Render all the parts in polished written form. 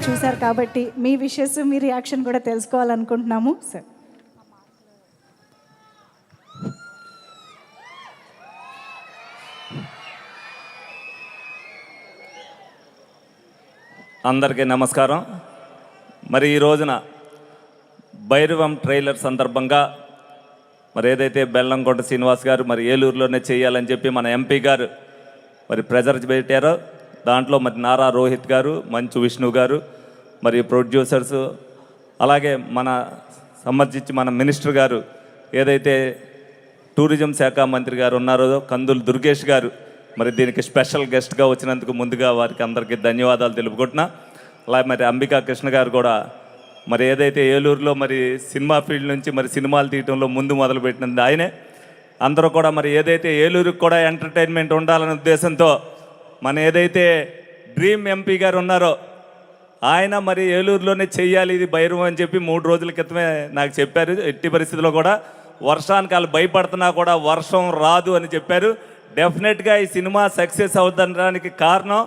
చూశారు కాబట్టి మీ విషెస్ మీ రియాక్షన్ కూడా తెలుసుకోవాలనుకుంటున్నాము సార్. అందరికీ నమస్కారం. మరి ఈ రోజున భైరవం ట్రైలర్ సందర్భంగా మరి ఏదైతే బెల్లంకొండ శ్రీనివాస్ గారు మరి ఏలూరులోనే చేయాలని చెప్పి మన ఎంపీ గారు మరి ప్రెజర్ పెట్టారో దాంట్లో మరి నారా రోహిత్ గారు, మంచు విష్ణు గారు, మరి ప్రొడ్యూసర్స్, అలాగే మన సంబంధించి మన మినిస్టర్ గారు ఏదైతే టూరిజం శాఖ మంత్రి గారు ఉన్నారో కందులు దుర్గేష్ గారు మరి దీనికి స్పెషల్ గెస్ట్గా వచ్చినందుకు ముందుగా వారికి అందరికీ ధన్యవాదాలు తెలుపుకుంటున్నా. అలాగే మరి అంబికా కృష్ణ గారు కూడా మరి ఏదైతే ఏలూరులో మరి సినిమా ఫీల్డ్ నుంచి మరి సినిమాలు తీయటంలో ముందు మొదలుపెట్టినది ఆయనే. అందరూ కూడా మరి ఏదైతే ఏలూరుకి కూడా ఎంటర్టైన్మెంట్ ఉండాలనే ఉద్దేశంతో మన ఏదైతే డ్రీమ్ ఎంపీ గారు ఉన్నారో ఆయన మరి ఏలూరులోనే చెయ్యాలి ఇది భైరవం అని చెప్పి 3 రోజుల క్రితమే నాకు చెప్పారు. ఎట్టి పరిస్థితుల్లో కూడా వర్షానికి వాళ్ళు భయపడుతున్నా కూడా వర్షం రాదు అని చెప్పారు. డెఫినెట్గా ఈ సినిమా సక్సెస్ అవుతుండడానికి కారణం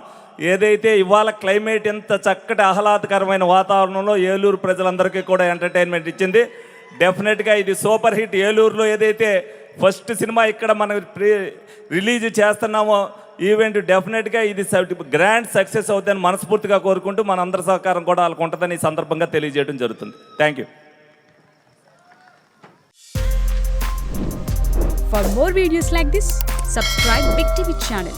ఏదైతే ఇవాళ క్లైమేట్ ఎంత చక్కటి ఆహ్లాదకరమైన వాతావరణంలో ఏలూరు ప్రజలందరికీ కూడా ఎంటర్టైన్మెంట్ ఇచ్చింది. డెఫినెట్గా ఇది సూపర్ హిట్. ఏలూరులో ఏదైతే ఫస్ట్ సినిమా ఇక్కడ మనం రిలీజ్ చేస్తున్నామో ఈవెంట్ డెఫినెట్గా ఇది గ్రాండ్ సక్సెస్ అవుతుందని మనస్ఫూర్తిగా కోరుకుంటూ మన అందరి సహకారం కూడా వాళ్ళకు ఉంటుందని ఈ సందర్భంగా తెలియజేయడం జరుగుతుంది. Thank you. For more videos like this, subscribe Big TV channel.